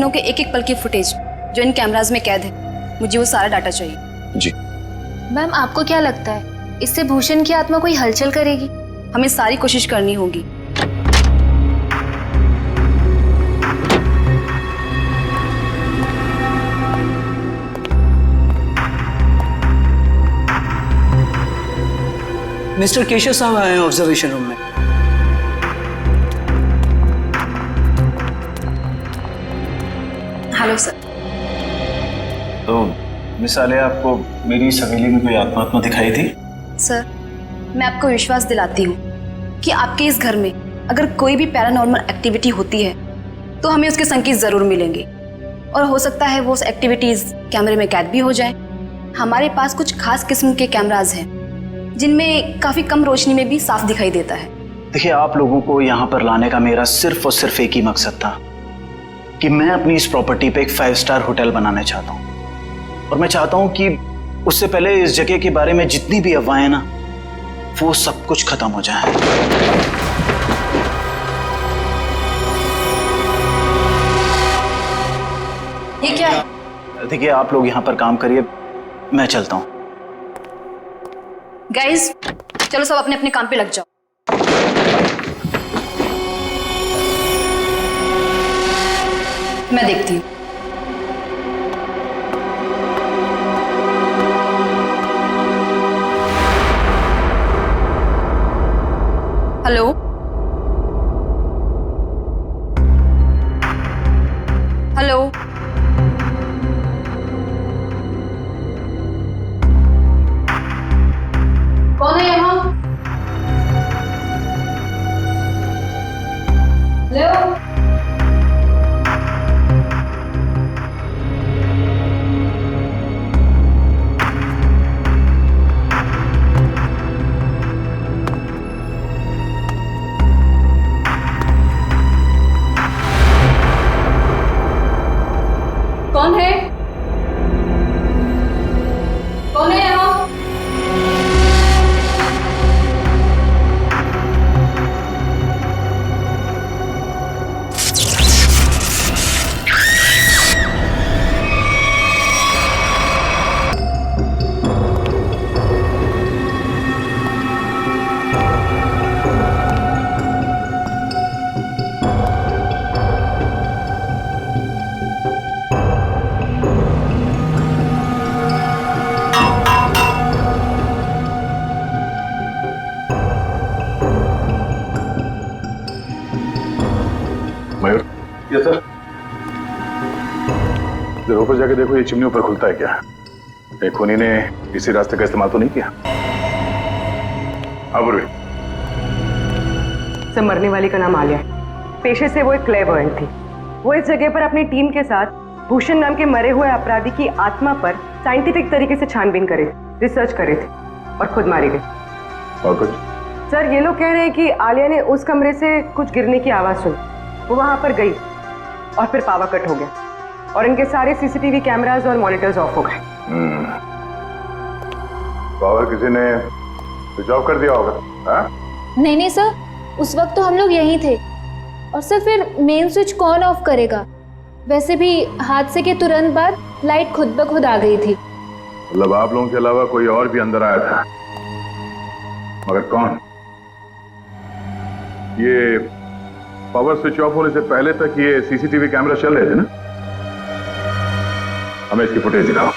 दिनों के एक एक पल की फुटेज जो इन कैमराज में कैद है, मुझे वो सारा डाटा चाहिए। जी मैम, आपको क्या लगता है इससे भूषण की आत्मा कोई हलचल करेगी? हमें सारी कोशिश करनी होगी। मिस्टर केशव साहब आए हैं ऑब्जर्वेशन रूम में। Hello sir. तो मिस आलिया, आपको मेरी इस हवेली में कोई आत्मा दिखाई थी? सर, मैं आपको विश्वास दिलाती हूँ कि आपके इस घर में अगर कोई भी पैरानॉर्मल एक्टिविटी होती है तो हमें उसके संकेत जरूर मिलेंगे, और हो सकता है वो उस एक्टिविटीज कैमरे में कैद भी हो जाए। हमारे पास कुछ खास किस्म के कैमराज हैं जिनमें काफी कम रोशनी में भी साफ दिखाई देता है। देखिए, आप लोगों को यहाँ पर लाने का मेरा सिर्फ और सिर्फ एक ही मकसद था कि मैं अपनी इस प्रॉपर्टी पे एक 5 स्टार होटल बनाना चाहता हूँ, और मैं चाहता हूँ कि उससे पहले इस जगह के बारे में जितनी भी अफवाहें ना, वो सब कुछ खत्म हो जाए। ये क्या है? देखिए, आप लोग यहाँ पर काम करिए, मैं चलता हूँ। गाइस, चलो सब अपने अपने काम पे लग जाओ। मैं देखती हूँ। हेलो, हेलो, कौन है यहाँ? हेलो, कौन है? कौन है यहाँ? मयूर, ये सर, जरा ऊपर जाके देखो, ये चिमनी ऊपर खुलता है क्या? एक खूनी ने इसी रास्ते का इस्तेमाल तो नहीं किया? अब सर, मरने वाली का नाम आलिया है। पेशे से वो एक क्लेयरवॉयंट थी। वो इस जगह पर अपनी टीम के साथ भूषण नाम के मरे हुए अपराधी की आत्मा पर साइंटिफिक तरीके से छानबीन करे, रिसर्च करे थे, और खुद मारी गई। और कुछ? सर, ये लोग कह रहे हैं कि आलिया ने उस कमरे से कुछ गिरने की आवाज सुनी, वो वहां पर गई और फिर पावर कट हो गया, और इनके सारे सीसीटीवी कैमरास और मॉनिटर्स ऑफ हो गए। पावर किसी ने स्विच ऑफ कर दिया होगा? हाँ? नहीं नहीं सर, उस वक्त तो हम लोग यहीं थे। और सर, फिर मेन स्विच कौन ऑफ करेगा? वैसे भी हादसे के तुरंत बाद लाइट खुद ब खुद आ गई थी। मतलब आप लोगों के अलावा कोई और भी अंदर आया था, मगर कौन? ये पावर स्विच ऑफ होने से पहले तक ये सीसीटीवी कैमरा चल रहे थे ना? हमें इसकी फुटेज दिखाओ।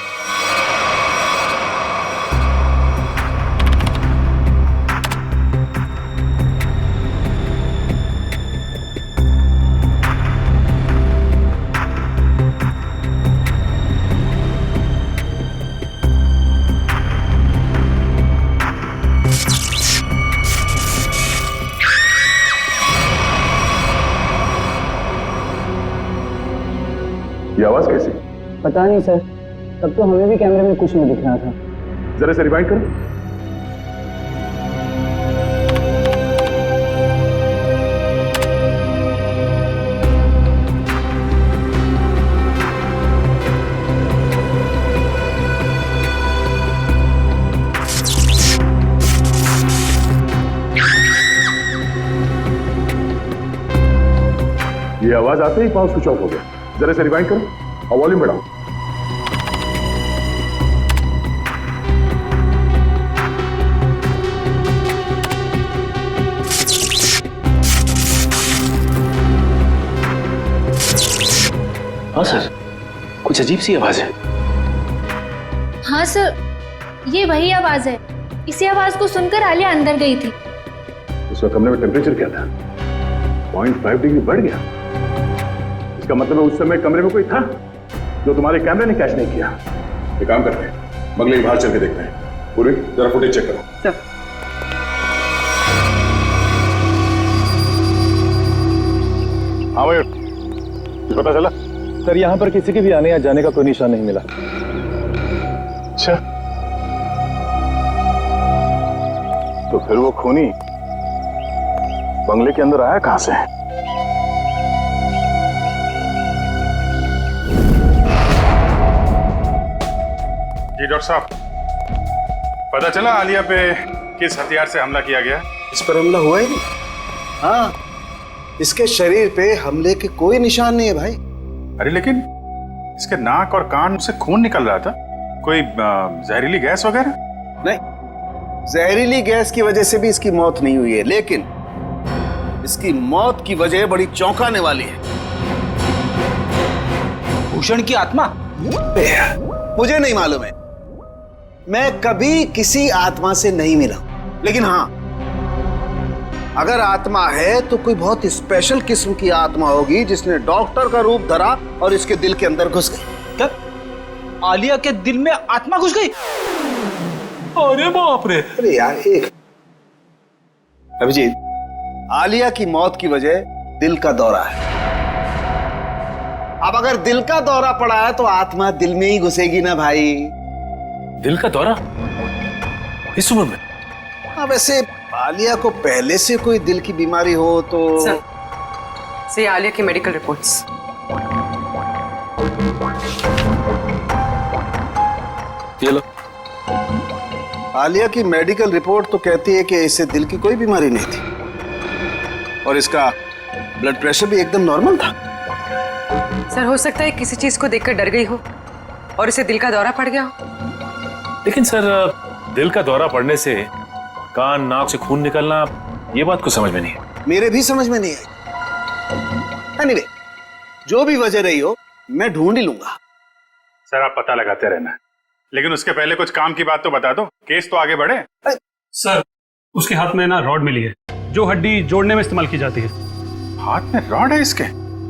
ये आवाज कैसी? पता नहीं सर, तब तो हमें भी कैमरे में कुछ नहीं दिख रहा था। जरा से रिवाइंड करो। ये आवाज आते ही पावर स्विच ऑफ हो गया। जरा से रिवाइंड करो और वॉल्यूम बढ़ाओ। हाँ सर, कुछ अजीब सी आवाज है। हाँ सर, ये वही आवाज है। इसी आवाज को सुनकर आलिया अंदर गई थी। उस वक्त कमरे में टेम्परेचर क्या था? 0.5 डिग्री बढ़ गया। इसका मतलब है उस समय कमरे में कोई था जो तुम्हारे कैमरे ने कैच नहीं किया। एक काम करते हैं, बगले के बाहर चल के देखते हैं। पूरी जरा फुटेज चेक करो। सर हाँ भाई, कुछ पता चला? सर यहाँ पर किसी के भी आने या जाने का कोई निशान नहीं मिला। अच्छा, तो फिर वो खूनी बंगले के अंदर आया कहां से? जी डॉक्टर साहब, पता चला आलिया पे किस हथियार से हमला किया गया? इस पर हमला हुआ ही नहीं। हाँ, इसके शरीर पे हमले के कोई निशान नहीं है भाई। अरे लेकिन इसके नाक और कान से खून निकल रहा था। कोई जहरीली गैस वगैरह? नहीं, जहरीली गैस की वजह से भी इसकी मौत नहीं हुई है, लेकिन इसकी मौत की वजह बड़ी चौंकाने वाली है। भूषण की आत्मा? मुझे नहीं मालूम है, मैं कभी किसी आत्मा से नहीं मिला, लेकिन हाँ, अगर आत्मा है तो कोई बहुत स्पेशल किस्म की आत्मा होगी जिसने डॉक्टर का रूप धरा और इसके दिल के अंदर घुस गई। तब आलिया के दिल में आत्मा घुस गई? अरे बाप रे! अरे यार, एक अभिजीत, आलिया की मौत की वजह दिल का दौरा है। अब अगर दिल का दौरा पड़ा है तो आत्मा दिल में ही घुसेगी ना भाई। दिल का दौरा इस उम्र में? हाँ, वैसे आलिया को पहले से कोई दिल की बीमारी हो तो सर आलिया की मेडिकल रिपोर्ट्स। ये लो। आलिया की मेडिकल रिपोर्ट तो कहती है कि इसे दिल की कोई बीमारी नहीं थी और इसका ब्लड प्रेशर भी एकदम नॉर्मल था। सर हो सकता है किसी चीज को देखकर डर गई हो और इसे दिल का दौरा पड़ गया हो। लेकिन सर, दिल का दौरा पड़ने से कान नाक से खून निकलना, ये बात को समझ में नहीं है। मेरे भी समझ में नहीं आई। एनीवे, जो भी वजह रही हो, मैं ढूंढ ही लूंगा। सर आप पता लगाते रहना, लेकिन उसके पहले कुछ काम की बात तो बता दो, केस तो आगे बढ़े। सर, उसके हाथ में ना रॉड मिली है जो हड्डी जोड़ने में इस्तेमाल की जाती है। हाथ में रॉड है इसके?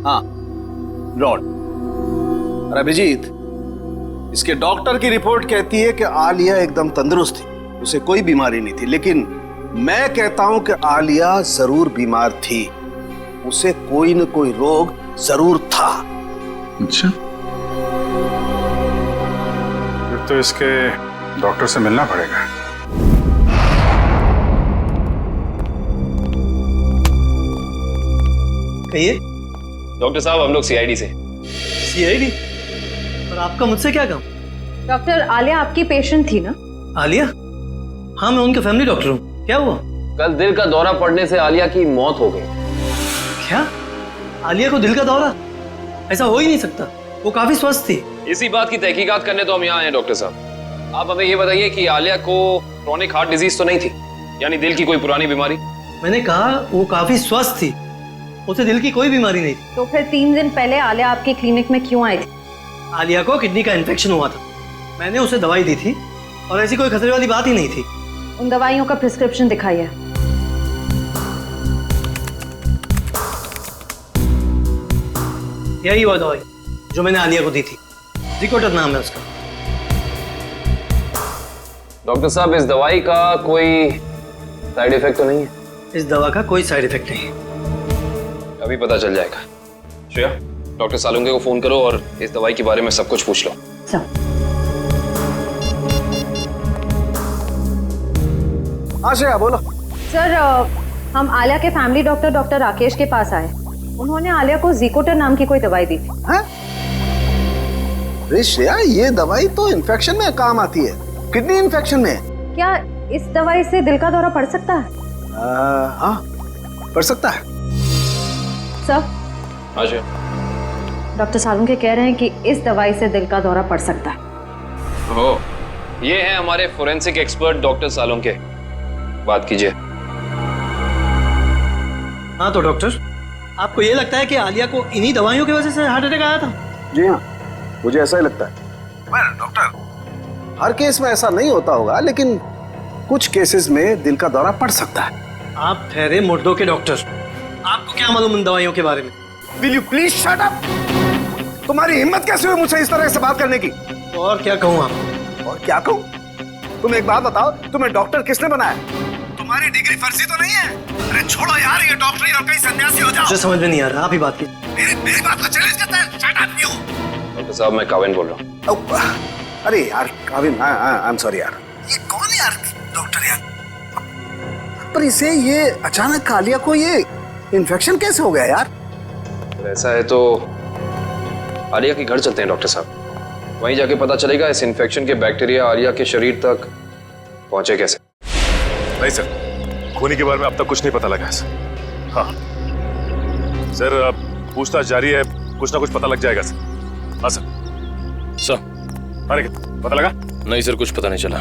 हाँ, रॉड। और अभिजीत, इसके डॉक्टर की रिपोर्ट कहती है कि आलिया एकदम तंदुरुस्त थी, उसे कोई बीमारी नहीं थी, लेकिन मैं कहता हूं कि आलिया जरूर बीमार थी, उसे कोई न कोई रोग जरूर था। अच्छा, फिर तो इसके डॉक्टर से मिलना पड़ेगा। कहिए। डॉक्टर साहब, हम लोग सीआईडी से। सीआईडी? और आपका मुझसे क्या काम? डॉक्टर, आलिया आपकी पेशेंट थी ना? आलिया? हाँ, मैं उनका फैमिली डॉक्टर हूँ। क्या हुआ? कल दिल का दौरा पड़ने से आलिया की मौत हो गई। क्या? आलिया को दिल का दौरा? ऐसा हो ही नहीं सकता, वो काफी स्वस्थ थी। इसी बात की तहकीकात करने तो हम यहाँ आए हैं डॉक्टर साहब। आप हमें ये बताइए कि आलिया को क्रोनिक हार्ट डिजीज तो नहीं थी, यानी दिल की कोई पुरानी बीमारी? मैंने कहा वो काफी स्वस्थ थी, उसे दिल की कोई बीमारी नहीं थी। तो फिर 3 दिन पहले आलिया आपकी क्लिनिक में क्यों आई थी? आलिया को किडनी का इन्फेक्शन हुआ था, मैंने उसे दवाई दी थी और ऐसी कोई खतरे वाली बात ही नहीं थी। उन दवाइयों का प्रिस्क्रिप्शन दिखाइए। यही वो दवाई जो मैंने आलिया को दी थी, जिकोटर नाम है उसका। डॉक्टर साहब, इस दवाई का कोई साइड इफेक्ट तो नहीं है? इस दवा का कोई साइड इफेक्ट नहीं है। अभी पता चल जाएगा। श्रेया, डॉक्टर सालुंगे को फोन करो और इस दवाई के बारे में सब कुछ पूछ लो। हाँ श्रेया, बोलो। सर, हम आलिया के फैमिली डॉक्टर डॉक्टर राकेश के पास आए। उन्होंने आलिया को जिकोटर नाम की कोई दवाई दी थी। हाँ? अरे श्रेया, ये दवाई तो इन्फेक्शन में काम आती है, किडनी इन्फेक्शन में। क्या इस दवाई से दिल का दौरा पड़ सकता है? हाँ, पड़ सकता है। सर, अच्छा, डॉक्टर सालुंके कह रहे हैं कि इस दवाई से दिल का दौरा पड़ सकता है। ओह, ये है हमारे फोरेंसिक एक्सपर्ट डॉक्टर सालुंके। बात कीजिए। हाँ तो डॉक्टर, आपको ये लगता है कि आलिया को इन्हीं दवाइयों की वजह से हार्ट अटैक आया था? जी हाँ, मुझे ऐसा ही लगता है। डॉक्टर, हर केस में ऐसा नहीं होता होगा, लेकिन कुछ केसेस में दिल का दौरा पड़ सकता है। आप ठहरे मुर्दों के डॉक्टर, आपको क्या मालूम उन दवाइयों के बारे में? Will you please shut up? तुम्हारी हिम्मत कैसे हुई मुझसे इस तरह से बात करने की? और क्या कहूँ आपको? और क्या कहूँ? तुम एक बात बताओ, तुम्हें डॉक्टर किसने बनाया? तुम्हारी डिग्री फर्जी तो नहीं है? अरे छोड़ो यार ये डॉक्टरी और कहीं सन्यासी हो जाओ। मुझे समझ में नहीं आ रहा, आप ही बात कीजिए। मेरी बात को चैलेंज करता है? Shut up you. डॉक्टर साहब, मैं काविन बोल रहा हूँ। अरे यार काविन, आई एम सॉरी यार। ये कौन है यार डॉक्टर यार? पर इसे ये अचानक आलिया को ये इन्फेक्शन कैसे हो गया यार? ऐसा है तो आलिया के घर चलते हैं डॉक्टर साहब, वहीं जाके पता चलेगा इस इन्फेक्शन के बैक्टीरिया आलिया के शरीर तक पहुंचे कैसे। नहीं सर, खूनी के बारे में अब तक कुछ नहीं पता लगा सर। हाँ सर, पूछताछ जारी है, कुछ ना कुछ पता लग जाएगा सर। हाँ सर। अरे पता लगा? नहीं सर, कुछ पता नहीं चला।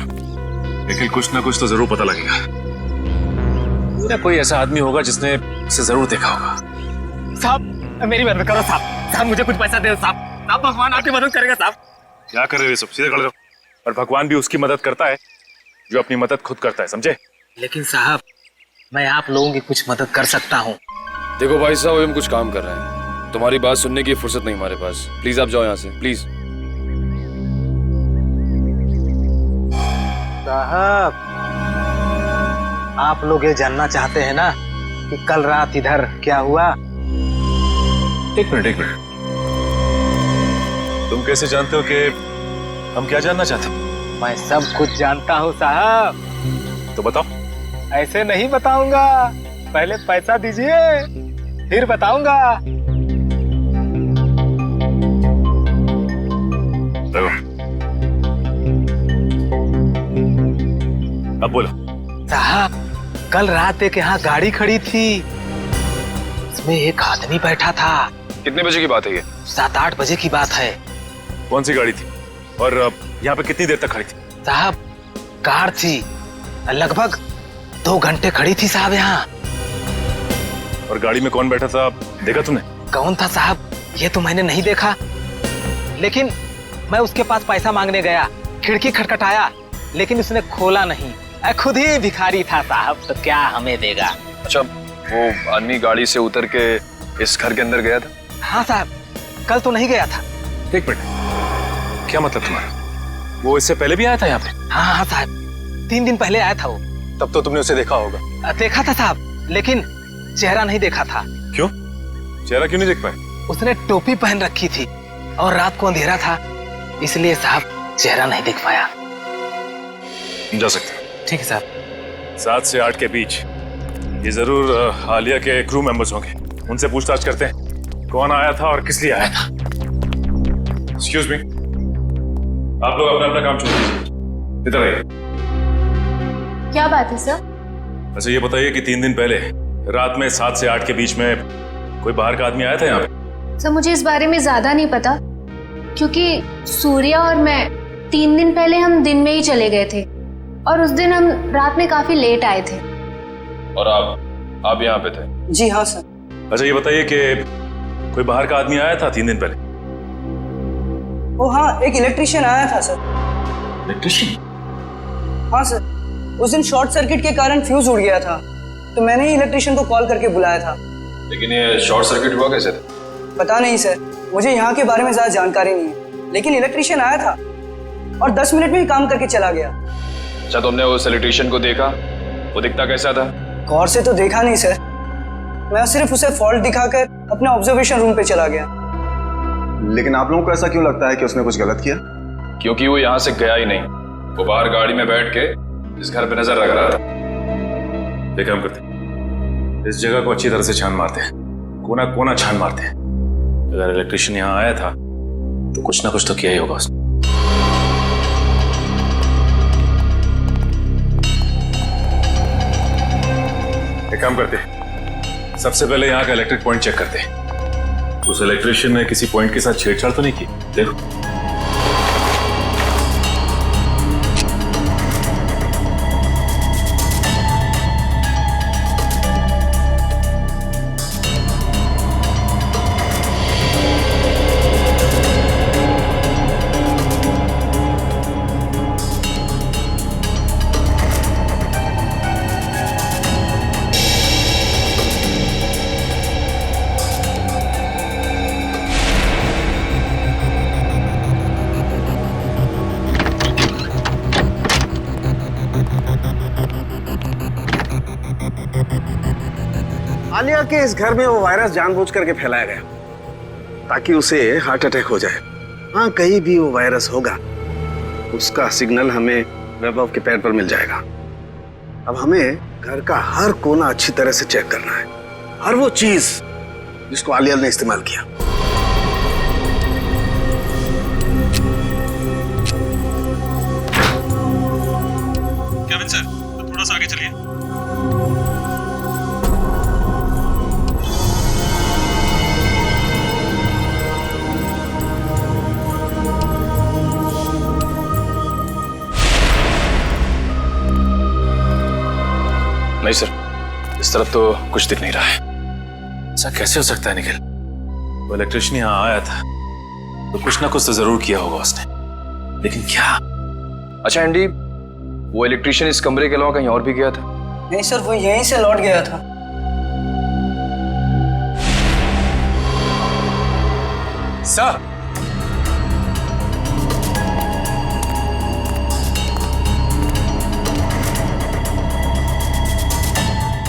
लेकिन कुछ ना कुछ तो जरूर पता लगेगा। या कोई ऐसा आदमी होगा जिसने इसे जरूर देखा होगा। साहब मेरी मदद करो साहब, साहब मुझे कुछ पैसा दे दो साहब, साहब भगवान आपकी मदद करेगा साहब। क्या कर रहे हो सब? सीधे खड़े रहो। और भगवान भी उसकी मदद करता है जो अपनी मदद खुद करता है, समझे? लेकिन साहब मैं आप लोगों की कुछ मदद कर सकता हूँ। देखो भाई साहब, हम कुछ काम कर रहे हैं, तुम्हारी बात सुनने की फुर्सत नहीं हमारे पास। प्लीज आप जाओ यहाँ से, प्लीज। साहब आप लोग ये जानना चाहते हैं ना कि कल रात इधर क्या हुआ? एक मिनट। तुम कैसे जानते हो कि हम क्या जानना चाहते हैं? मैं सब कुछ जानता हूँ साहब। तो बताओ। ऐसे नहीं बताऊंगा, पहले पैसा दीजिए फिर बताऊंगा। देखो, अब बोलो। साहब कल रात एक यहाँ गाड़ी खड़ी थी, उसमें एक आदमी बैठा था। कितने बजे की बात है ये? 7-8 बजे की बात है। कौन सी गाड़ी थी और यहाँ पे कितनी देर तक खड़ी थी? साहब कार थी, लगभग 2 घंटे खड़ी थी साहब यहाँ। और गाड़ी में कौन बैठा था, देखा तुमने? कौन था साहब ये तो मैंने नहीं देखा, लेकिन मैं उसके पास पैसा मांगने गया, खिड़की खटखटाया लेकिन उसने खोला नहीं। खुद ही भिखारी था साहब, तो क्या हमें देगा। अच्छा, वो आदमी गाड़ी से उतर के इस घर के अंदर गया था? हाँ साहब, कल तो नहीं गया था। एक मिनट, क्या मतलब तुम्हारा? वो इससे पहले भी आया था यहाँ पे? हाँ साहब, 3 दिन पहले आया था वो। तब तो तुमने उसे देखा होगा। देखा था साहब, लेकिन चेहरा नहीं देखा था। क्यों? चेहरा क्यों नहीं देख पाए? उसने टोपी पहन रखी थी और रात को अंधेरा था, इसलिए साहब चेहरा नहीं देख पाया। जा सकते। ठीक है साहब। 7 से 8 के बीच ये जरूर आलिया के क्रू मेंबर्स होंगे। उनसे पूछताछ करते हैं कौन आया था और किस लिए आया था। एक्सक्यूज मी, आप लोग अपना अपना काम छोड़ दीजिए, इधर आइए। क्या बात है सर? अच्छा ये बताइए कि 3 दिन पहले रात में 7 से 8 के बीच में कोई बाहर का आदमी आया था यहाँ पे? सर मुझे इस बारे में ज्यादा नहीं पता, क्योंकि सूर्या और मैं 3 दिन पहले हम दिन में ही चले गए थे और उस दिन हम रात में काफी लेट आए थे। और आप यहाँ पे थे? जी हाँ सर। अच्छा ये बताइए कि कोई बाहर का आदमी आया था 3 दिन पहले? ओ हाँ, एक इलेक्ट्रिशियन आया था सर। इलेक्ट्रिशियन? हाँ सर, उस दिन शॉर्ट सर्किट के कारण फ्यूज उड़ गया था, तो मैंने ही इलेक्ट्रिशियन को कॉल करके बुलाया था। लेकिन ये शॉर्ट सर्किट हुआ कैसे था? पता नहीं सर, मुझे यहाँ के बारे में ज्यादा जानकारी नहीं है, लेकिन इलेक्ट्रिशियन आया था और 10 मिनट में ही काम करके चला गया। अच्छा, तुमने उस इलेक्ट्रिशियन को देखा? वो दिखता कैसा था? गौर से तो देखा नहीं सर, मैं सिर्फ उसे फॉल्ट दिखाकर अपने ऑब्जर्वेशन रूम पे चला गया। लेकिन आप लोगों को ऐसा क्यों लगता है कि उसने कुछ गलत किया? क्योंकि वो यहाँ से गया ही नहीं, वो बाहर गाड़ी में बैठ के इस घर पे नजर रख रहा था। एक काम करते हैं, इस जगह को अच्छी तरह से छान मारते हैं, कोना कोना छान मारते हैं। अगर इलेक्ट्रिशियन यहाँ आया था तो कुछ ना कुछ तो किया ही होगा उसने। एक काम करते हैं, सबसे पहले यहाँ का इलेक्ट्रिक पॉइंट चेक करते हैं। उस इलेक्ट्रिशियन ने किसी पॉइंट के साथ छेड़छाड़ तो नहीं की? देखो। आलिया के इस घर में वो वायरस जानबूझ करके फैलाया गया ताकि उसे हार्ट अटैक हो जाए। हाँ, कहीं भी वो वायरस होगा उसका सिग्नल हमें वैभव के पैर पर मिल जाएगा। अब हमें घर का हर कोना अच्छी तरह से चेक करना है, हर वो चीज जिसको आलिया ने इस्तेमाल किया। केविन सर, तो थोड़ा सा आगे चलिए। नहीं सर, इस तरफ तो कुछ दिख नहीं रहा है। ऐसा कैसे हो सकता है निखिल? वो इलेक्ट्रिशियन यहाँ आया था तो कुछ ना कुछ तो जरूर किया होगा उसने, लेकिन क्या? अच्छा एंडी, वो इलेक्ट्रिशियन इस कमरे के अलावा कहीं और भी गया था? नहीं सर, वो यहीं से लौट गया था। सर,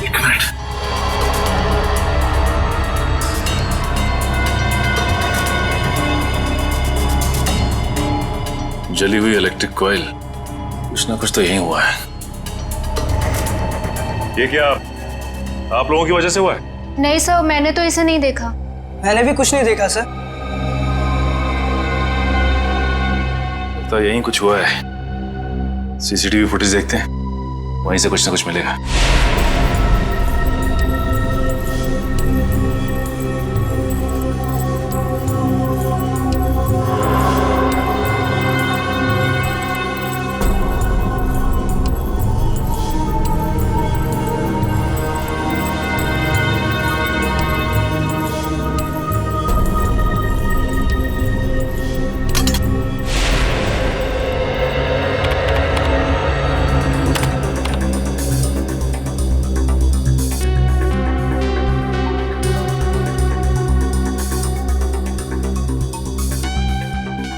एक मिनट। जली हुई इलेक्ट्रिक कॉइल, कुछ ना कुछ तो यही हुआ है। ये क्या आप लोगों की वजह से हुआ है? नहीं सर, मैंने तो इसे नहीं देखा। मैंने भी कुछ नहीं देखा सर। तो यही कुछ हुआ है। सीसीटीवी फुटेज देखते हैं, वहीं से कुछ ना कुछ मिलेगा।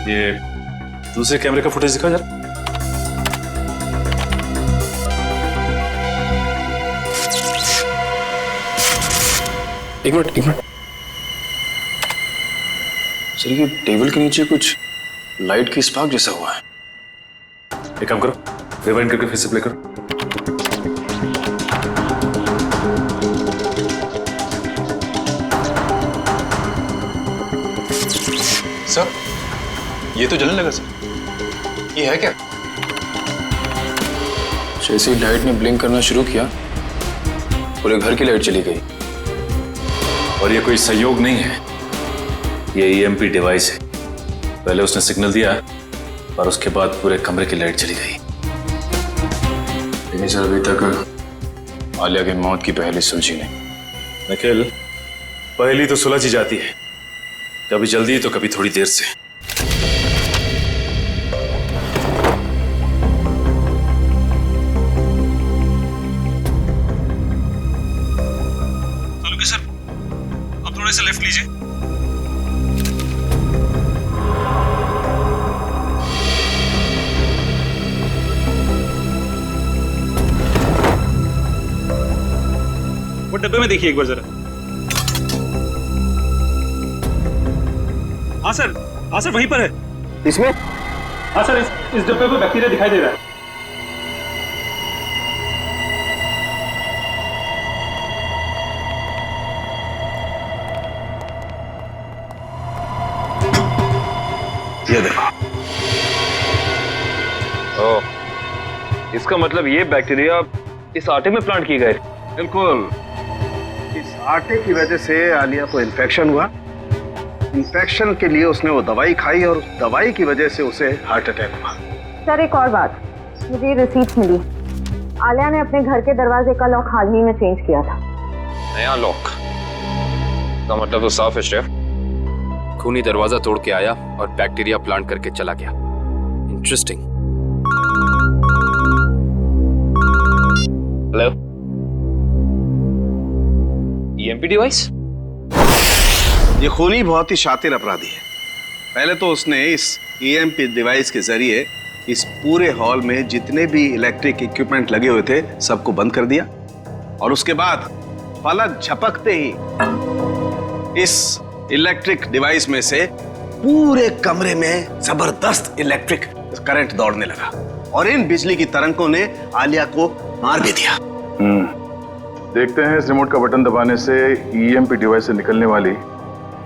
ये दूसरे कैमरे का फुटेज दिखा जरा। एक मिनट। सर, ये टेबल के नीचे कुछ लाइट की स्पार्क जैसा हुआ है। एक काम करो, रिवाइंड करके फिर से प्ले करो। सर, ये तो जलने लगा सर। ये है क्या? जैसे ही लाइट ने ब्लिंक करना शुरू किया, पूरे घर की लाइट चली गई। और ये कोई संयोग नहीं है, ये ईएमपी डिवाइस है। पहले उसने सिग्नल दिया और उसके बाद पूरे कमरे की लाइट चली गई। लेकिन सर, अभी तक आलिया की मौत की पहली सुलझी नहीं। निखिल, पहली तो सुलझ ही जाती है, कभी जल्दी तो कभी थोड़ी देर से। सर, अब थोड़े से लेफ्ट लीजिए। वो डब्बे में देखिए एक बार जरा। हाँ सर, वहीं पर है। इसमें? हाँ सर, इस डब्बे में बैक्टीरिया दिखाई दे रहा है। ये देखो। ओह, इसका मतलब ये बैक्टीरिया इस आटे में प्लांट किए गए? बिल्कुल। इस आटे की वजह से आलिया को इन्फेक्शन हुआ इन्फेक्शन के लिए उसने वो दवाई खाई और उस दवाई की वजह से उसे हार्ट अटैक हुआ। सर एक और बात, मुझे रिसीट्स मिली। आलिया ने अपने घर के दरवाजे का लॉक हाल ही में चेंज किया था। नया लॉक का मतलब तो साफ है शेफ, खूनी दरवाजा तोड़ के आया और बैक्टीरिया प्लांट करके चला गया। इंटरेस्टिंग। Hello, EMP device? ये खूनी बहुत ही शातिर अपराधी है। पहले तो उसने इस ईएमपी डिवाइस के जरिए इस पूरे हॉल में जितने भी इलेक्ट्रिक इक्विपमेंट लगे हुए थे सबको बंद कर दिया, और उसके बाद पलक झपकते ही इस इलेक्ट्रिक डिवाइस में से पूरे कमरे में जबरदस्त इलेक्ट्रिक करंट दौड़ने लगा और इन बिजली की तरंगों ने आलिया को मार भी दिया। देखते हैं इस रिमोट का बटन दबाने से ईएमपी डिवाइस से निकलने वाली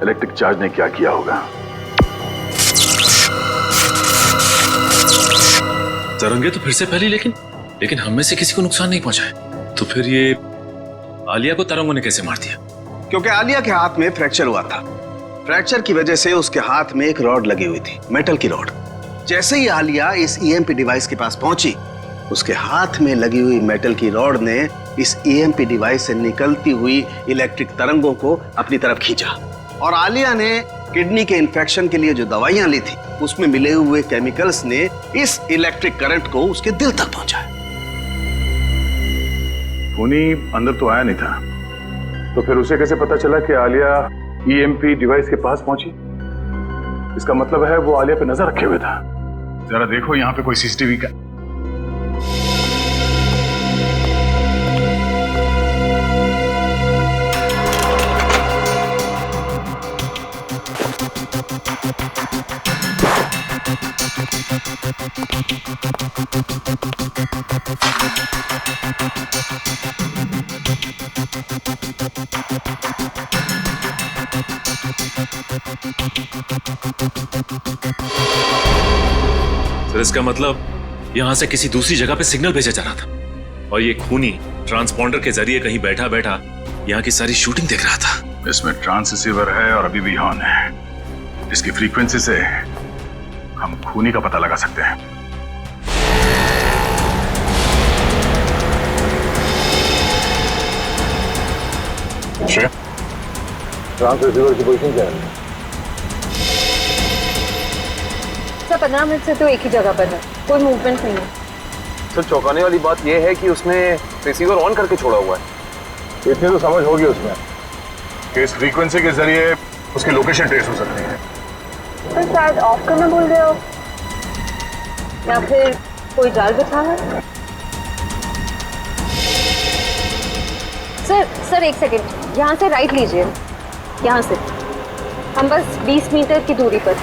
इलेक्ट्रिक चार्ज ने क्या किया होगा। तरंगे तो फिर से फैली, लेकिन हम में से किसी को नुकसान नहीं पहुंचा है। तो फिर ये आलिया को तरंगों ने कैसे मार दिया? क्योंकि आलिया के हाथ में फ्रैक्चर हुआ था। फ्रैक्चर की वजह से उसके हाथ में एक रॉड लगी हुई थी, मेटल की रॉड। जैसे ही आलिया इस ईएमपी डिवाइस के पास पहुंची, उसके हाथ में लगी हुई मेटल की रॉड ने इस ईएमपी डिवाइस से निकलती हुई इलेक्ट्रिक तरंगों को अपनी तरफ खींचा, और आलिया ने किडनी के इन्फेक्शन के लिए जो दवाइयां ली थी उसमें मिले हुए केमिकल्स ने इस इलेक्ट्रिक करंट को उसके दिल तक पहुंचाया। खूनी अंदर तो आया नहीं था, तो फिर उसे कैसे पता चला कि आलिया ईएमपी डिवाइस के पास पहुंची? इसका मतलब है वो आलिया पे नजर रखे हुए था। जरा देखो यहाँ पे कोई सीसीटीवी का। फिर इसका मतलब यहां से किसी दूसरी जगह पे सिग्नल भेजा जा रहा था, और ये खूनी ट्रांसपॉन्डर के जरिए कहीं बैठा बैठा यहाँ की सारी शूटिंग देख रहा था। इसमें ट्रांससीवर है और अभी भी ऑन है। इसकी फ्रीक्वेंसी से हम खूनी का पता लगा सकते हैं। ट्रांससीवर की पोजीशन क्या है? सर 15 मिनट से तो एक ही जगह पर है, कोई मूवमेंट नहीं है। सर चौंकाने वाली बात यह है कि उसने रिसीवर ऑन करके छोड़ा हुआ है। इतनी तो समझ होगी उसमें कि इस फ्रीक्वेंसी के जरिए उसकी लोकेशन ट्रेस हो सकती है। सर शायद ऑफ करना भूल गए हो, या फिर कोई जाल बिछा है। सर एक सेकंड, यहाँ से राइट लीजिए, यहाँ से। हम बस 20 मीटर की दूरी पर।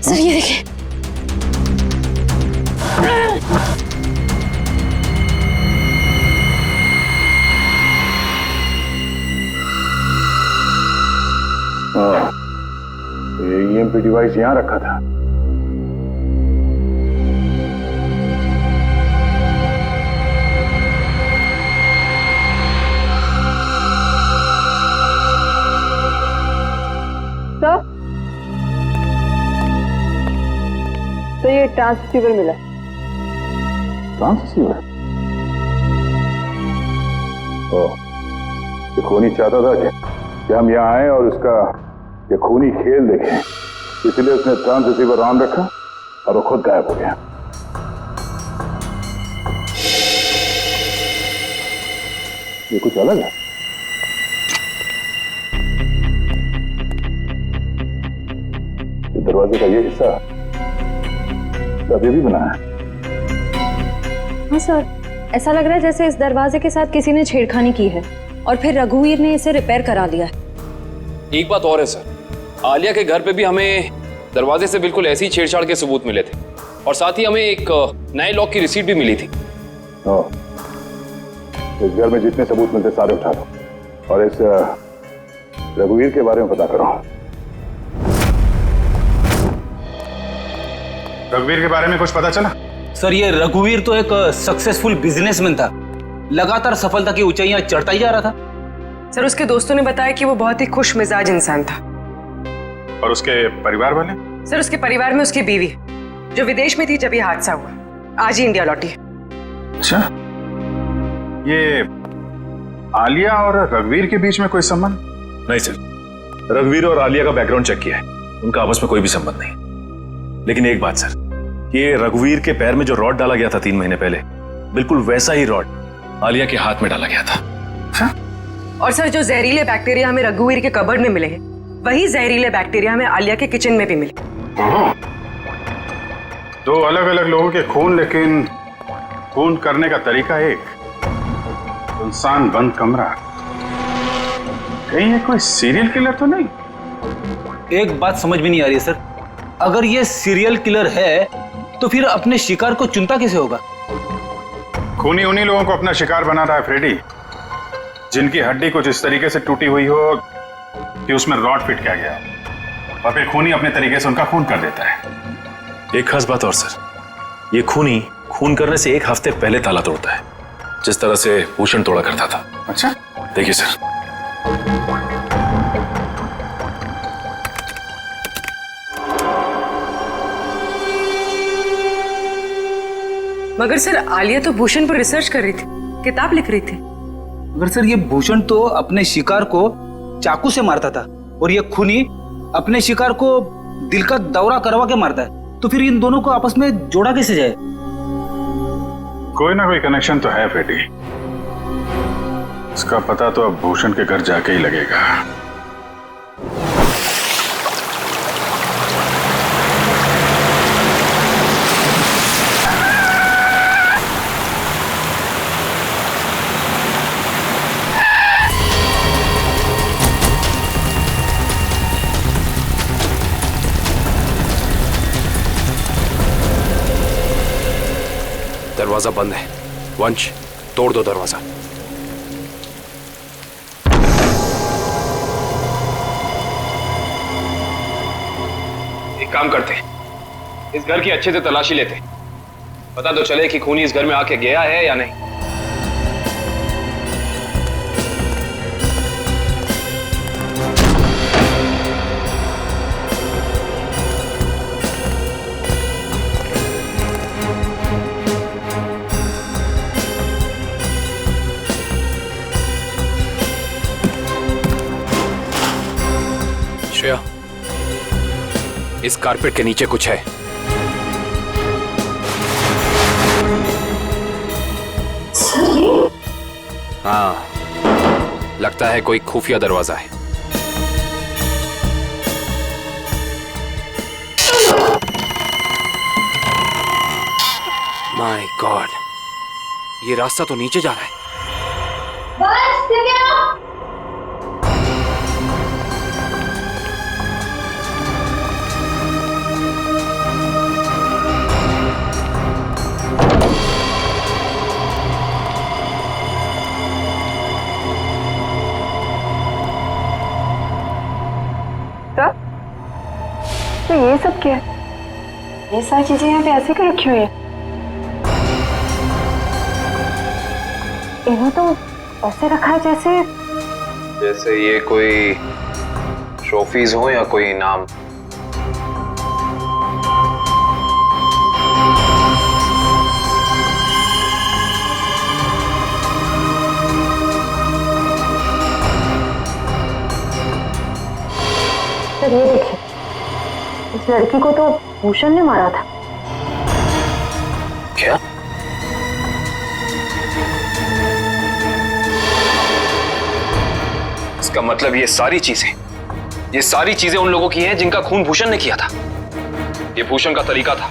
सर ये देखिए। ये ईएमपी डिवाइस यहां रखा था। तो ये ट्रांससीवर मिला। ट्रांससीवर? ओह, ये खूनी चाहता था कि हम यहाँ आए और उसका ये खूनी खेल देखें, इसलिए उसने ट्रांससीवर ऑन रखा और वो खुद गायब हो गया। ये कुछ अलग है। ये दरवाजे का ये हिस्सा अभी भी बना है। हाँ सर, ऐसा लग रहा है जैसे इस दरवाजे के साथ किसी ने छेड़खानी की है और फिर रघुवीर ने इसे रिपेयर करा लिया है। एक बात और है सर, आलिया के घर पे भी हमें दरवाजे से बिल्कुल ऐसी छेड़छाड़ के सबूत मिले थे, और साथ ही हमें एक नए लॉक की रिसीट भी मिली थी। इस घर में जितने सबूत मिलते सारे उठा लो, और इस रघुवीर के बारे में पता करो। रघुवीर के बारे में कुछ पता चला? सर, ये रघुवीर तो एक सक्सेसफुल बिजनेसमैन था, लगातार सफलता की ऊंचाइयां चढ़ता ही जा रहा था। सर, उसके दोस्तों ने बताया कि वो बहुत ही खुश मिजाज इंसान था। और उसके परिवार वाले? सर, उसके परिवार में उसकी बीवी जो विदेश में थी जब ये हादसा हुआ, आज ही इंडिया लौटी है। अच्छा, ये आलिया और रघुवीर के बीच में कोई संबंध? नहीं सर, रघुवीर और आलिया का बैकग्राउंड चेक किया है, उनका आपस में कोई भी संबंध नहीं। लेकिन एक बात सर, ये रघुवीर के पैर में जो रॉड डाला गया था 3 महीने पहले, बिल्कुल वैसा ही रॉड आलिया के हाथ में डाला गया था। हाँ? और सर, जो जहरीले बैक्टीरिया हमें रघुवीर के कबर्ड में मिले हैं, वही जहरीले बैक्टीरिया हमें आलिया के किचन में भी मिले। 2 अलग अलग लोगों के खून, लेकिन खून करने का तरीका एक। सुनसान बंद कमरा, कहीं ये कोई सीरियल किलर तो नहीं? एक बात समझ में नहीं आ रही है सर, अगर ये सीरियल किलर है तो फिर अपने शिकार को चुनता कैसे होगा? खूनी उन्हीं लोगों को अपना शिकार बना रहा है फ्रेडी, जिनकी हड्डी कुछ इस तरीके से टूटी हुई हो कि उसमें रॉड फिट किया गया, और फिर खूनी अपने तरीके से उनका खून कर देता है। एक खास बात और सर, ये खूनी खून करने से 1 हफ्ते पहले ताला तोड़ता है, जिस तरह से भूषण तोड़ा करता था। अच्छा, देखिए सर, मगर सर, आलिया तो भूषण पर रिसर्च कर रही थी, किताब लिख रही थी। मगर सर, ये भूषण तो अपने शिकार को चाकू से मारता था और ये खूनी अपने शिकार को दिल का दौरा करवा के मारता है, तो फिर इन दोनों को आपस में जोड़ा कैसे जाए? कोई ना कोई कनेक्शन तो है फ्रेडी, इसका पता तो अब भूषण के घर जाके ही लगेगा। दरवाजा बंद है। वंश, तोड़ दो दरवाजा। एक काम करते हैं, इस घर की अच्छे से तलाशी लेते हैं, पता तो चले कि खूनी इस घर में आके गया है या नहीं। श्रेया, इस कारपेट के नीचे कुछ है। हाँ, लगता है कोई खुफिया दरवाजा है। माय गॉड, ये रास्ता तो नीचे जा रहा है। तो ये सब क्या है? ये सारी चीजें यहाँ पे ऐसे क्यों रखी हुई है? इन्हें तो ऐसे रखा है जैसे ये कोई ट्रॉफीज हो या कोई इनाम। सर, ये देखिए, इस लड़की को तो भूषण ने मारा था। क्या? इसका मतलब ये सारी चीजें उन लोगों की हैं जिनका खून भूषण ने किया था। ये भूषण का तरीका था,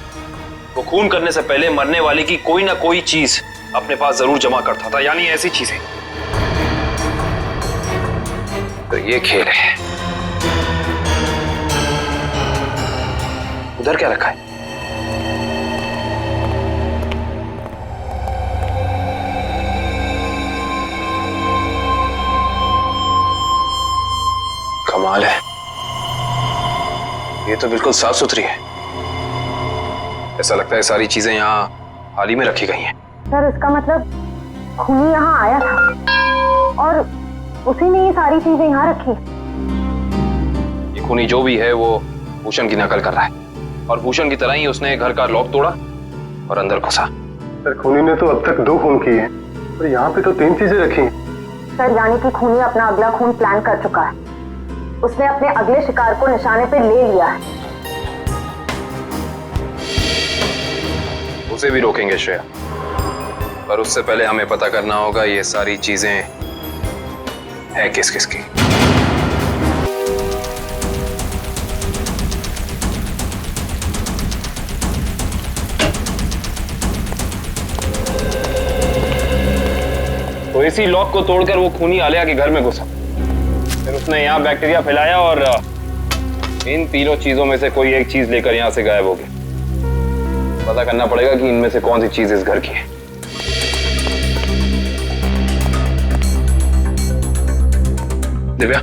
वो खून करने से पहले मरने वाले की कोई ना कोई चीज अपने पास जरूर जमा करता था, यानी ऐसी चीजें। तो ये खेल है। उधर क्या रखा है? कमाल है, ये तो बिल्कुल साफ सुथरी है। ऐसा लगता है सारी चीजें यहाँ हाल ही में रखी गई हैं। सर इसका मतलब खूनी यहाँ आया था और उसी ने ये सारी चीजें यहाँ रखी। ये खूनी जो भी है वो भूषण की नकल कर रहा है, और भूषण की तरह ही उसने घर का लॉक तोड़ा और अंदर घुसा। सर खूनी ने तो अब तक 2 खून किए हैं और यहाँ पे तो 3 चीजें रखी हैं। सर यानी कि खूनी अपना अगला खून प्लान कर चुका है। उसने अपने अगले शिकार को निशाने पे ले लिया है। उसे भी रोकेंगे श्रेया, पर उससे पहले हमें पता करना होगा ये सारी चीजें है किस किस की। तो इसी लॉक को तोड़कर वो खूनी आलिया के घर में घुसा, फिर उसने यहाँ बैक्टीरिया फैलाया और इन तीनों चीजों में से कोई एक चीज लेकर यहाँ से गायब हो गया। पता करना पड़ेगा कि इनमें से कौन सी चीज इस घर की है। दिव्या,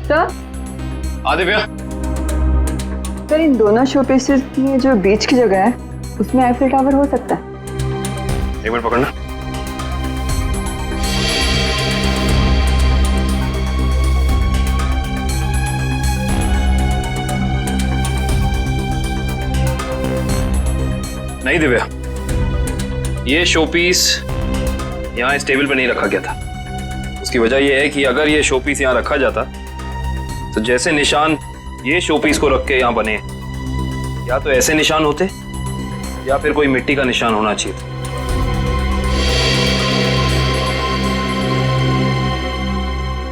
सर दिव्या, सर इन दोनों शो पीसेस की जो बीच की जगह है उसमें आईफिल टावर हो सकता है। एक मिनट पकड़ना। नहीं दिव्या, ये शो पीस यहाँ इस टेबल पे नहीं रखा गया था। उसकी वजह यह है कि अगर ये शो पीस यहाँ रखा जाता तो जैसे निशान ये शो पीस को रख के यहाँ बने, या तो ऐसे निशान होते या फिर कोई मिट्टी का निशान होना चाहिए था।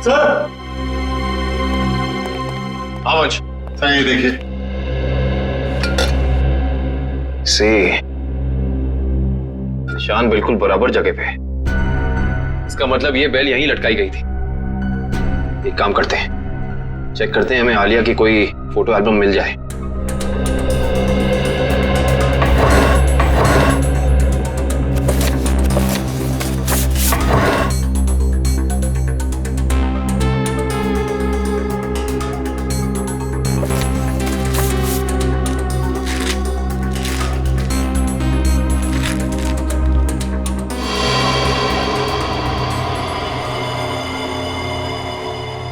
सर वंश, सर ये देखिए। से निशान बिल्कुल बराबर जगह पे है। इसका मतलब ये बेल यहीं लटकाई गई थी। एक काम करते हैं, चेक करते हैं हमें आलिया की कोई फोटो एल्बम मिल जाए।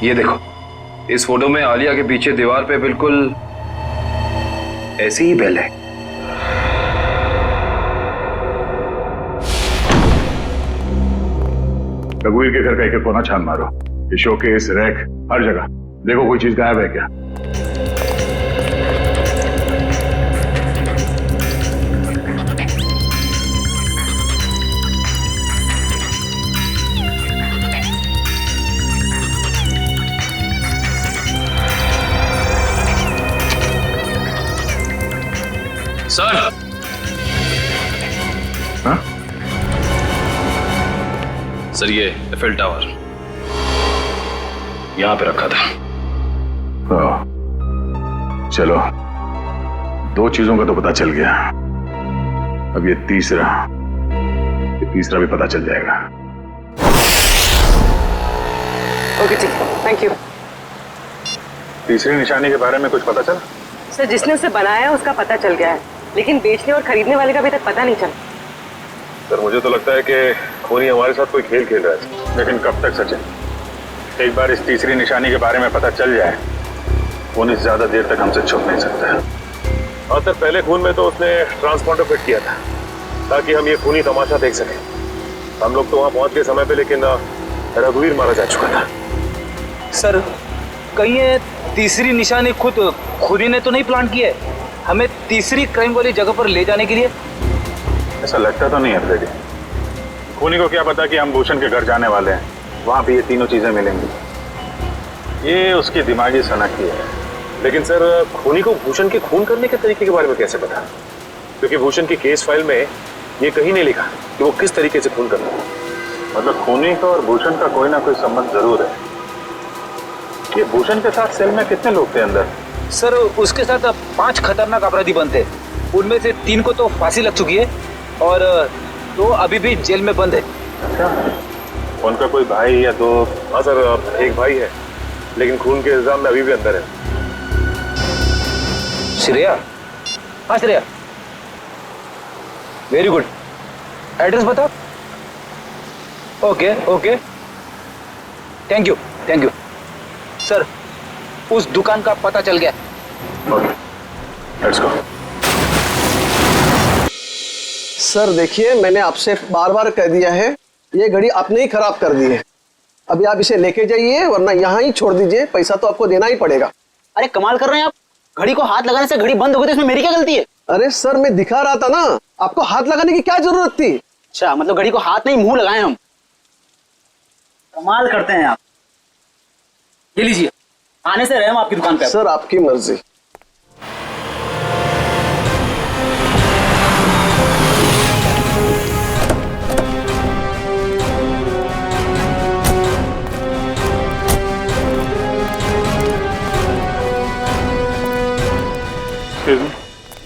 ये देखो, इस फोटो में आलिया के पीछे दीवार पे बिल्कुल ऐसी ही बेल है। रघुवीर के घर का एक कोना छान मारो, ये शोकेस, रैक, हर जगह देखो कोई चीज गायब है क्या। सर, हाँ? सर ये एफिल टावर यहां पे रखा था। चलो, 2 चीजों का तो पता चल गया, अब ये तीसरा भी पता चल जाएगा। ओके ठीक है, थैंक यू। तीसरी निशानी के बारे में कुछ पता चला? सर जिसने उसे बनाया उसका पता चल गया है, लेकिन बेचने और खरीदने वाले का अभी तक पता नहीं चला। सर मुझे तो लगता है कि खूनी हमारे साथ कोई खेल खेल रहा है, लेकिन कब तक सचिन? एक बार इस तीसरी निशानी के बारे में पता चल जाए, खूनी ज्यादा देर तक हमसे छुप नहीं सकता है। और सर पहले खून में तो उसने ट्रांसपॉन्डर फिट किया था ताकि हम ये खूनी तमाशा देख सकें। हम लोग तो वहां पहुंच गए समय पे, लेकिन रघुवीर मारा जा चुका था। सर कहीं ये तीसरी निशानी खुद ही ने तो नहीं प्लान किया है हमें तीसरी क्राइम वाली जगह पर ले जाने के लिए? ऐसा लगता तो नहीं है फ्रेडी। खूनी को क्या पता कि हम भूषण के घर जाने वाले हैं, वहां भी ये तीनों चीजें मिलेंगी। ये उसकी दिमागी सनकी है। लेकिन सर खूनी को भूषण के खून करने के तरीके के बारे में कैसे पता? क्योंकि भूषण की केस फाइल में ये कहीं नहीं लिखा कि वो किस तरीके से खून करता है। मतलब खूनी का और भूषण का कोई ना कोई संबंध जरूर है। ये भूषण के साथ सेल में कितने लोग थे अंदर? सर उसके साथ 5 खतरनाक अपराधी बंद थे। उनमें से 3 को तो फांसी लग चुकी है और 2 अभी भी जेल में बंद है। अच्छा, उनका कोई भाई या दो? हाँ सर, एक भाई है लेकिन खून के इल्जाम में अभी भी अंदर है। श्रेया? हाँ श्रेया, वेरी गुड। एड्रेस बता। Okay okay, thank you thank you. Sir उस दुकान का पता चल गया। Okay, let's go. सर देखिए, मैंने आपसे बार बार कह दिया है, ये घड़ी आपने ही खराब कर दी है। अभी आप इसे लेके जाइए वरना यहाँ ही छोड़ दीजिए, पैसा तो आपको देना ही पड़ेगा। अरे कमाल कर रहे हैं आप, घड़ी को हाथ लगाने से घड़ी बंद हो गई तो इसमें मेरी क्या गलती है? अरे सर, मैं दिखा रहा था ना, आपको हाथ लगाने की क्या जरूरत थी? अच्छा, मतलब घड़ी को हाथ नहीं मुंह लगाए हम। कमाल करते हैं आप। ये लीजिए, आने से रहे हम आपकी दुकान पे। सर आपकी मर्जी।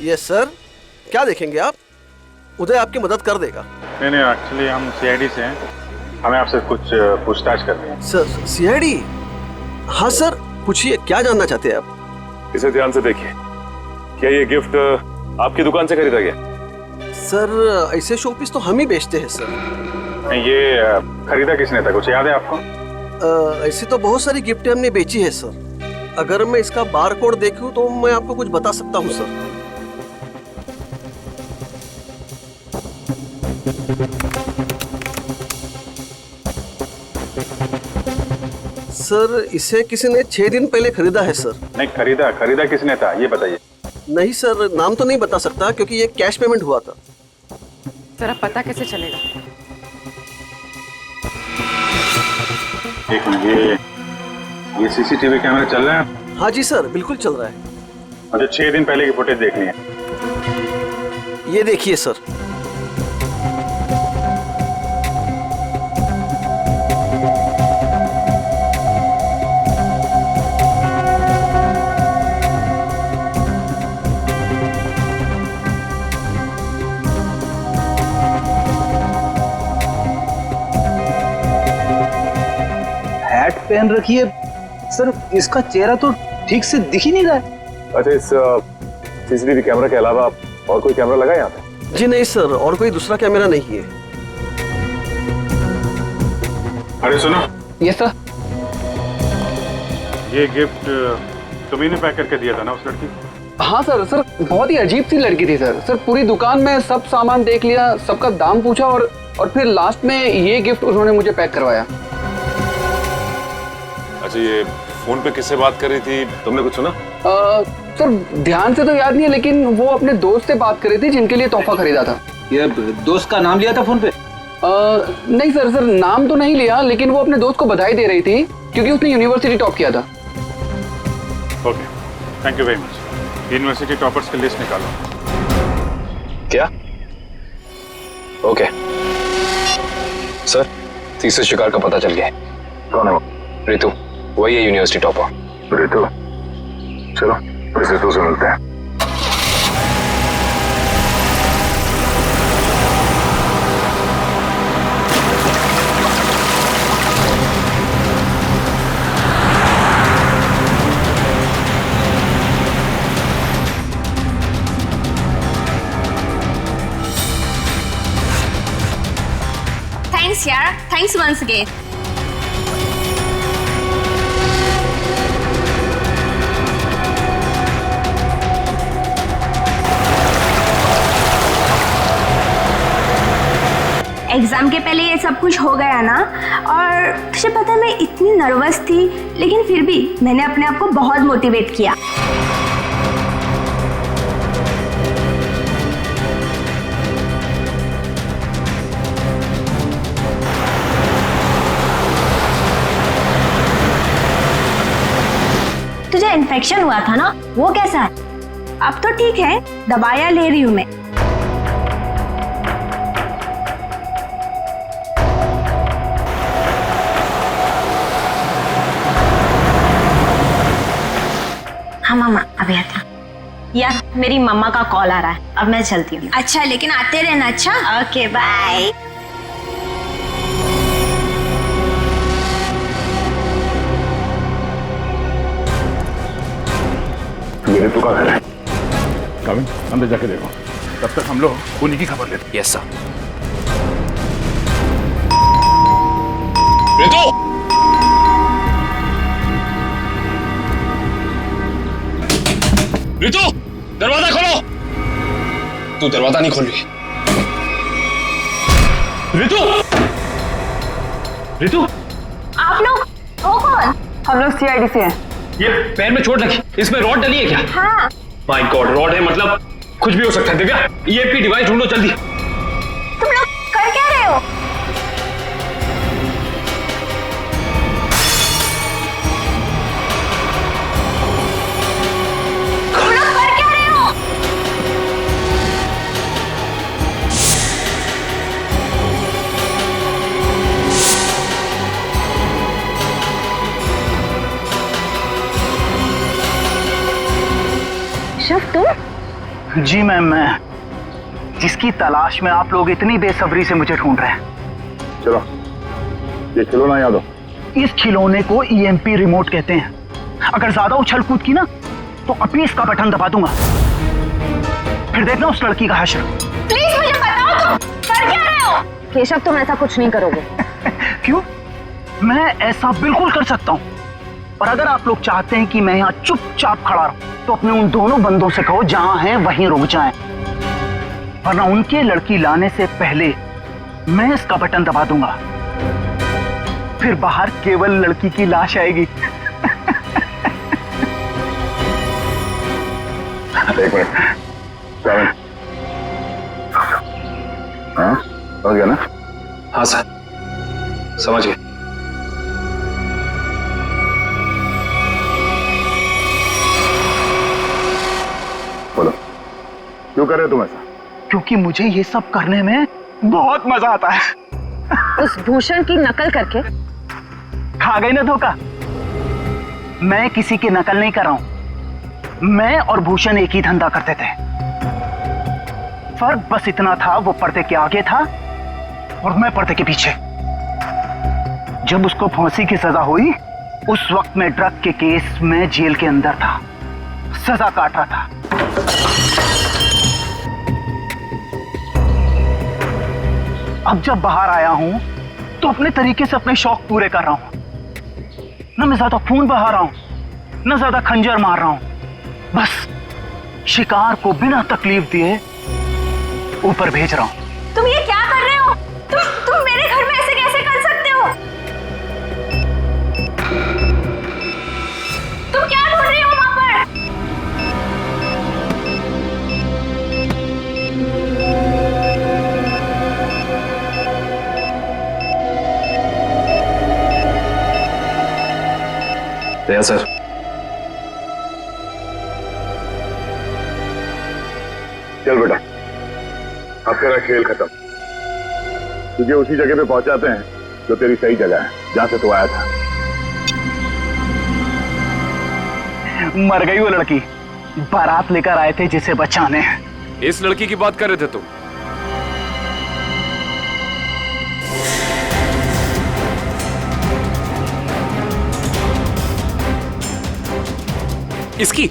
यस सर, क्या देखेंगे आप? उदय आपकी मदद कर देगा। नहीं, एक्चुअली हम सीआईडी से हैं, हमें आपसे कुछ पूछताछ करनी है। Sir CID? हाँ सर, पूछिए, क्या जानना चाहते हैं आप? इसे ध्यान से देखिए, क्या ये गिफ्ट आपकी दुकान से खरीदा गया? सर ऐसे शोपीस तो हम ही बेचते हैं सर। नहीं, ये खरीदा किसने था, कुछ याद है आपको? ऐसी तो बहुत सारी गिफ्टें हमने बेची है सर। अगर मैं इसका बार कोड देखूं तो मैं आपको कुछ बता सकता हूं सर। सर इसे किसी ने 6 दिन पहले खरीदा है सर। नहीं, खरीदा किसने था ये बताइए। नहीं सर, नाम तो नहीं बता सकता क्योंकि ये कैश पेमेंट हुआ था। जरा पता कैसे चलेगा? एक मिनट, ये सीसीटीवी कैमरे चल रहे हैं? हाँ जी सर, बिल्कुल चल रहा है। मुझे 6 दिन पहले की फुटेज देखनी है। ये देखिए सर। हैट पहन रखी है सर, इसका चेहरा तो ठीक से दिख ही नहीं रहा है। अच्छा, इस सीसीटीवी कैमरा के अलावा और कोई कैमरा लगा यहाँ पे? जी नहीं सर, और कोई दूसरा कैमरा नहीं है। अरे सुनो। Yes sir. ये गिफ्ट तुम्ही ने पैक करके दिया था ना उस लड़की? हाँ सर, बहुत ही अजीब सी लड़की थी सर। पूरी दुकान में सब सामान देख लिया, सबका दाम पूछा और फिर लास्ट में ये गिफ्ट उन्होंने मुझे पैक करवाया। अच्छा, ये फोन पे किससे बात कर रही थी, तुमने कुछ सुना? सर ध्यान से तो याद नहीं है, लेकिन वो अपने दोस्त से बात कर रही थी जिनके लिए तोहफा खरीदा था। ये दोस्त का नाम लिया था फोन पे? नहीं सर, नाम तो नहीं लिया, लेकिन वो अपने दोस्त को बधाई दे रही थी क्योंकि उसने यूनिवर्सिटी टॉप किया था। Okay, thank you very much. University toppers की लिस्ट निकालो। क्या? ओके सर, तीसरे शिकार का पता चल गया है। कौन है वो? रितु, वही है यूनिवर्सिटी टॉपर। रितु? चलो इस रितु से मिलते हैं। थैंक्स यार, थैंक्स वंस अगेन। एग्जाम के पहले ये सब कुछ हो गया ना, और तुझे पता है मैं इतनी नर्वस थी, लेकिन फिर भी मैंने अपने आप को बहुत मोटिवेट किया। तुझे इन्फेक्शन हुआ था ना, वो कैसा है? अब तो ठीक है, दवाइयाँ ले रही हूँ मैं। हाँ मामा, यार मेरी मम्मा का कॉल आ रहा है, अब मैं चलती हूँ। अच्छा लेकिन आते रहना। अच्छा ओके बाय। ये ऋतु का घर है। कविन अंदर जाके देखो, तब तक हम लोग खूनी की खबर लेते हैं। Yes sir. ऋतु! ऋतु! दरवाजा खोलो! तू दरवाजा नहीं खोल रही। ऋतु! ऋतु! आप लोग हो कौन? हम लोग सीआईडी से हैं। ये पैर में चोट लगी, इसमें रॉड डली है क्या? हाँ। माय गॉड, रॉड है मतलब कुछ भी हो सकता है। दिव्या, ईएमपी डिवाइस ढूंढो जल्दी। तुम लोग कर क्या रहे हो? तुम लोग कर क्या रहे हो? शफ तुम? जी मैम, मैं जिसकी तलाश में आप लोग इतनी बेसब्री से मुझे ढूंढ रहे हैं। चलो ये खिलौना याद हो। इस खिलौने को ईएमपी रिमोट कहते हैं। अगर ज्यादा उछल कूद की ना तो अभी इसका बटन दबा दूंगा, फिर देखना उस लड़की का हश्र। प्लीज मुझे बताओ तुम कर क्या रहे हो? केशव तुम ऐसा कुछ नहीं करोगे। क्यों? मैं ऐसा बिल्कुल कर सकता हूँ। और अगर आप लोग चाहते हैं कि मैं यहाँ चुपचाप खड़ा रहूं तो अपने उन दोनों बंदों से कहो जहां हैं वहीं रुक जाएं, वरना उनके लड़की लाने से पहले मैं इसका बटन दबा दूंगा, फिर बाहर केवल लड़की की लाश आएगी। एक मिनट, कविन। हाँ समझ गया ना? हाँ सर, समझ गए। बोलो क्यों कर रहे हो तुम ऐसा? क्योंकि मुझे ये सब करने में बहुत मजा आता है। उस भूषण की नकल करके खा गई ना धोखा। मैं किसी की नकल नहीं कर रहा हूं। मैं और भूषण एक ही धंधा करते थे। फर्क बस इतना था, वो पर्दे के आगे था और मैं पर्दे के पीछे। जब उसको फांसी की सजा हुई उस वक्त मैं ड्रग के केस में जेल के अंदर था, सजा काट रहा था। अब जब बाहर आया हूं तो अपने तरीके से अपने शौक पूरे कर रहा हूं। ना मैं ज्यादा खून बहा रहा हूं, ना ज्यादा खंजर मार रहा हूं। बस शिकार को बिना तकलीफ दिए ऊपर भेज रहा हूं। तुम ये क्या कर रहे हो? तुम मेरे घर में ऐसे कैसे कर सकते हो? तुम क्या ढूंढ रही हो वहां पर? Yes sir. चल बेटा, अब तेरा खेल खत्म। तुझे उसी जगह पे पहुंचाते हैं जो तेरी सही जगह है, जहां से तू आया था। मर गई वो लड़की, बारात लेकर आए थे जिसे बचाने। इस लड़की की बात कर रहे थे तुम? इसकी?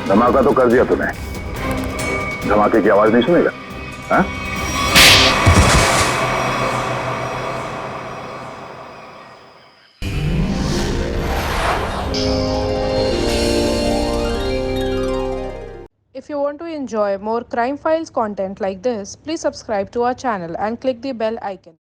धमाका तो कर दिया तूने, धमाके की आवाज नहीं सुनेगा? हाँ? If you want to enjoy more Crime Files content like this, please subscribe to our channel and click the bell icon.